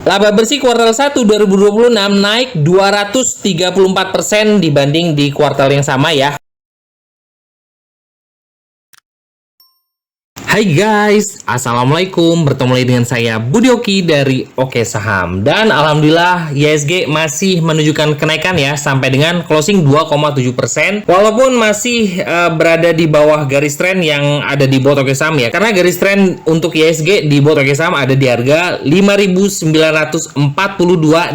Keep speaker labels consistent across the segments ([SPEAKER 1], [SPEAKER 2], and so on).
[SPEAKER 1] Laba bersih kuartal 1 2026 naik 234% dibanding di kuartal yang sama ya. Hai guys, Assalamualaikum. Bertemu lagi dengan saya Budi Oki dari Oke Saham. Dan alhamdulillah IHSG masih menunjukkan kenaikan ya, sampai dengan closing 2,7%. Walaupun masih berada di bawah garis tren yang ada di bot Oke Saham ya. Karena garis tren untuk IHSG di bot Oke Saham ada di harga 5.942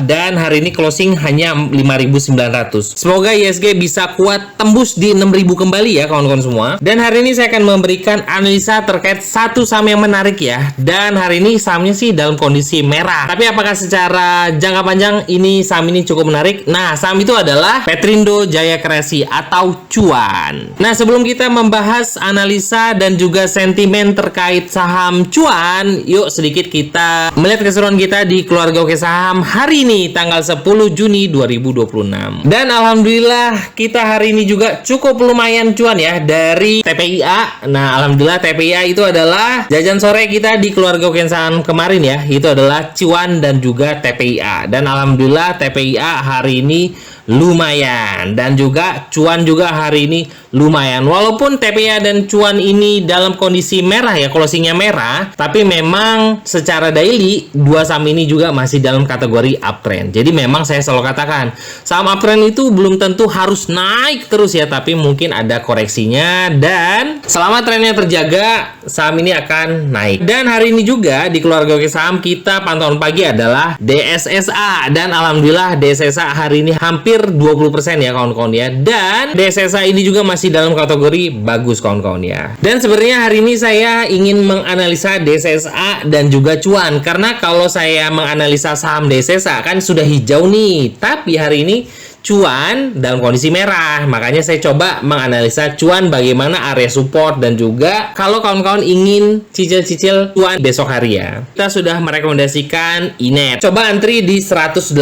[SPEAKER 1] dan hari ini closing hanya 5.900. Semoga IHSG bisa kuat tembus di 6.000 kembali ya kawan-kawan semua. Dan hari ini saya akan memberikan analisa terkait satu saham yang menarik ya. Dan hari ini sahamnya sih dalam kondisi merah. Tapi apakah secara jangka panjang ini saham ini cukup menarik? Nah, saham itu adalah Petrindo Jaya Kreasi atau Cuan. Nah, sebelum kita membahas analisa dan juga sentimen terkait saham Cuan, yuk sedikit kita melihat keseruan kita di keluarga Oke Saham hari ini tanggal 10 Juni 2026. Dan alhamdulillah kita hari ini juga cukup lumayan cuan ya dari TPIA. Nah, alhamdulillah TPIA itu adalah jajan sore kita di keluarga Oke Saham kemarin ya. Itu adalah Cuan dan juga TPIA. Dan alhamdulillah TPIA hari ini lumayan dan juga Cuan juga hari ini lumayan. Walaupun TPIA dan Cuan ini dalam kondisi merah ya, closingnya merah, tapi memang secara daily dua saham ini juga masih dalam kategori uptrend. Jadi memang saya selalu katakan saham uptrend itu belum tentu harus naik terus ya, tapi mungkin ada koreksinya dan selama trennya terjaga saham ini akan naik. Dan hari ini juga di keluarga Oke Saham kita pantauan pagi adalah DSSA dan alhamdulillah DSSA hari ini hampir 20% ya kawan-kawan ya. Dan DSSA ini juga masih dalam kategori bagus kawan-kawan ya. Dan sebenarnya hari ini saya ingin menganalisa DSSA dan juga Cuan, karena kalau saya menganalisa saham DSSA kan sudah hijau nih, tapi hari ini Cuan dalam kondisi merah. Makanya saya coba menganalisa Cuan bagaimana area support dan juga kalau kawan-kawan ingin cicil-cicil Cuan besok hari ya. Kita sudah merekomendasikan INET. Coba antri di 188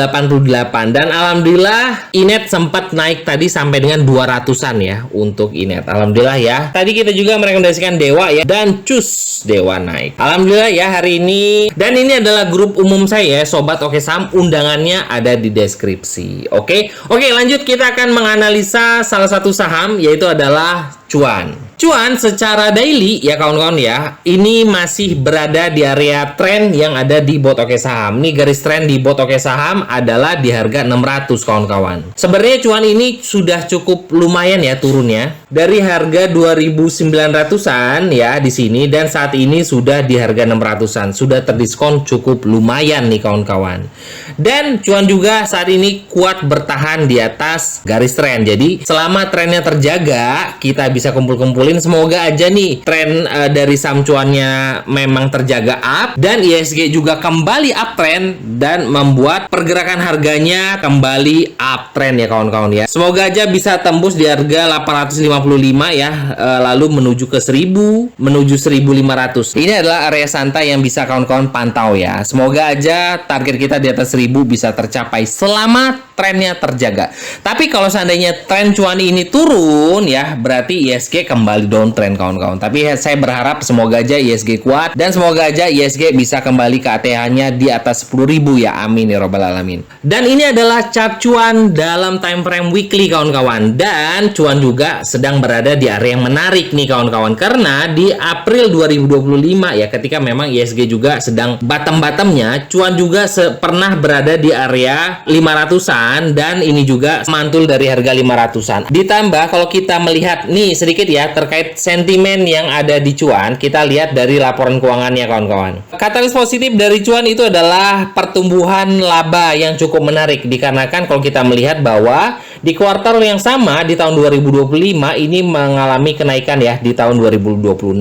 [SPEAKER 1] dan alhamdulillah INET sempat naik tadi sampai dengan 200-an ya untuk INET. Alhamdulillah ya. Tadi kita juga merekomendasikan Dewa ya dan cus Dewa naik. Alhamdulillah ya hari ini. Dan ini adalah grup umum saya Sobat Oke Saham. Undangannya ada di deskripsi. Oke, lanjut kita akan menganalisa salah satu saham yaitu adalah Cuan. Cuan secara daily ya kawan-kawan ya, ini masih berada di area tren yang ada di bot Oke Saham. Ini garis tren di bot Oke Saham adalah di harga 600 kawan-kawan. Sebenarnya Cuan ini sudah cukup lumayan ya turunnya. Dari harga 2.900-an ya di sini dan saat ini sudah di harga 600-an. Sudah terdiskon cukup lumayan nih kawan-kawan. Dan Cuan juga saat ini kuat bertahan di atas garis tren. Jadi selama trennya terjaga, kita bisa kumpul-kumpulin. Semoga aja nih tren dari saham Cuannya memang terjaga up dan IHSG juga kembali uptrend dan membuat pergerakan harganya kembali uptrend ya kawan-kawan ya. Semoga aja bisa tembus di harga 855 ya, lalu menuju ke 1000, menuju 1500. Ini adalah area santai yang bisa kawan-kawan pantau ya. Semoga aja target kita di atas 1000 bisa tercapai selama trennya terjaga. Tapi kalau seandainya tren Cuan ini turun ya, berarti IHSG kembali downtrend kawan-kawan. Tapi saya berharap semoga aja IHSG kuat dan semoga aja IHSG bisa kembali ke ATH-nya di atas 10.000 ya. Amin ya robbal alamin. Dan ini adalah chart Cuan dalam time frame weekly kawan-kawan. Dan Cuan juga sedang berada di area yang menarik nih kawan-kawan, karena di April 2025 ya, ketika memang IHSG juga sedang bottom-bottomnya, Cuan juga pernah berada di area 500-an dan ini juga mantul dari harga 500-an. Ditambah kalau kita melihat nih sedikit ya terkait sentimen yang ada di Cuan, kita lihat dari laporan keuangannya kawan-kawan. Katalis positif dari Cuan itu adalah pertumbuhan laba yang cukup menarik, dikarenakan kalau kita melihat bahwa di kuartal yang sama di tahun 2025 ini mengalami kenaikan ya di tahun 2026.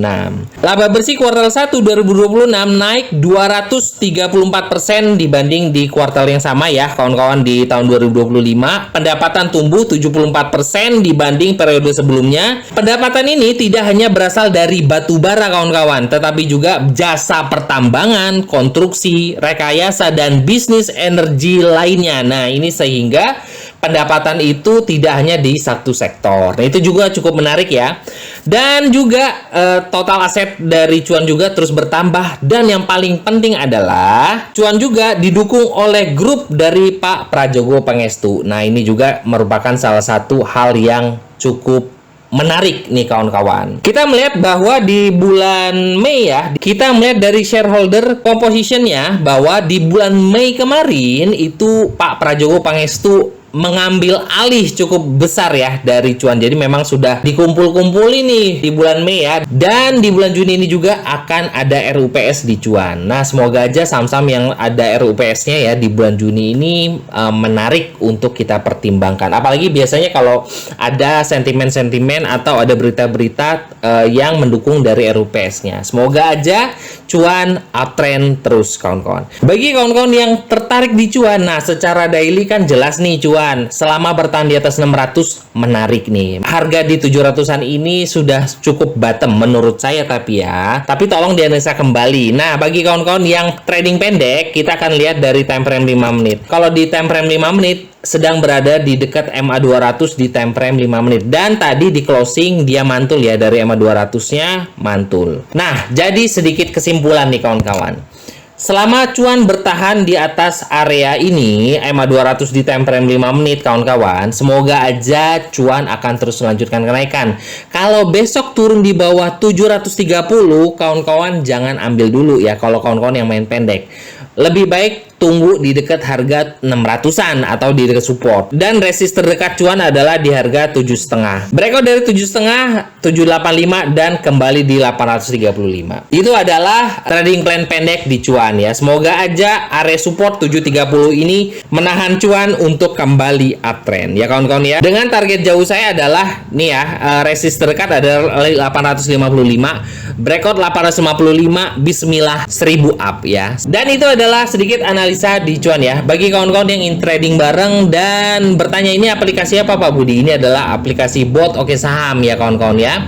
[SPEAKER 1] Laba bersih kuartal 1 2026 naik 234% dibanding di kuartal yang sama ya kawan-kawan di tahun 2025. Pendapatan tumbuh 74% dibanding periode sebelumnya. Pendapatan ini tidak hanya berasal dari batu bara kawan-kawan, tetapi juga jasa pertambangan, konstruksi, rekayasa dan bisnis energi lainnya. Nah, ini sehingga pendapatan itu tidak hanya di satu sektor. Nah, itu juga cukup menarik ya. Dan juga total aset dari cuan juga terus bertambah. Dan yang paling penting adalah cuan juga didukung oleh grup dari Pak Prajogo Pangestu. Nah, ini juga merupakan salah satu hal yang cukup menarik nih kawan-kawan. Kita melihat bahwa di bulan Mei ya, kita melihat dari shareholder composition-nya bahwa di bulan Mei kemarin itu Pak Prajogo Pangestu mengambil alih cukup besar ya dari cuan. Jadi memang sudah dikumpul-kumpul ini di bulan Mei ya. Dan di bulan Juni ini juga akan ada RUPS di cuan. Nah, semoga aja saham-saham yang ada RUPS-nya ya di bulan Juni ini menarik untuk kita pertimbangkan. Apalagi biasanya kalau ada sentimen-sentimen atau ada berita-berita yang mendukung dari RUPS-nya. Semoga aja cuan uptrend terus kawan-kawan. Bagi kawan-kawan yang tertarik di cuan, nah secara daily kan jelas nih cuan selama bertahan di atas 600 menarik nih. Harga di 700-an ini sudah cukup bottom menurut saya tapi ya. Tapi tolong dianalisa kembali. Nah, bagi kawan-kawan yang trading pendek, kita akan lihat dari time frame 5 menit. Kalau di time frame 5 menit sedang berada di dekat MA 200 di time frame 5 menit. Dan tadi di closing dia mantul ya, dari MA 200-nya mantul. Nah, jadi sedikit kesimpulan nih kawan-kawan. Selama cuan bertahan di atas area ini, MA 200 di time frame 5 menit kawan-kawan, semoga aja cuan akan terus melanjutkan kenaikan. Kalau besok turun di bawah 730, kawan-kawan jangan ambil dulu ya kalau kawan-kawan yang main pendek. Lebih baik tunggu di dekat harga 600-an atau di dekat support. Dan resist terdekat cuan adalah di harga 7,5. Breakout dari 7,5, 785 dan kembali di 835. Itu adalah trading plan pendek di cuan ya. Semoga aja area support 730 ini menahan cuan untuk kembali uptrend ya kawan-kawan ya. Dengan target jauh saya adalah nih ya, resist terdekat adalah 855, breakout 855, bismillah 1000 up ya. Dan itu adalah sedikit analisa di cuan ya. Bagi kawan-kawan yang ingin trading bareng dan bertanya ini aplikasi apa Pak Budi? Ini adalah aplikasi bot Oke Saham ya kawan-kawan ya.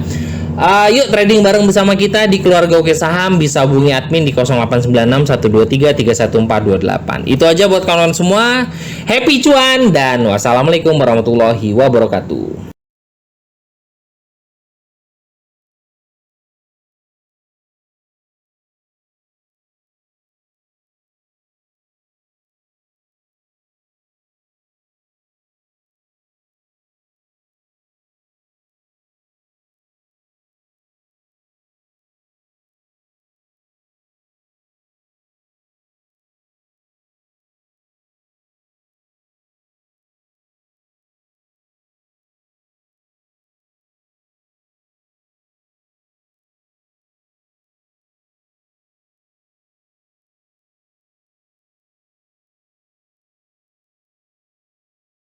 [SPEAKER 1] Yuk trading bareng bersama kita di keluarga Oke Saham. Bisa hubungi admin di 0896 123 31428. Itu aja buat kawan-kawan semua. Happy cuan dan wassalamualaikum warahmatullahi wabarakatuh.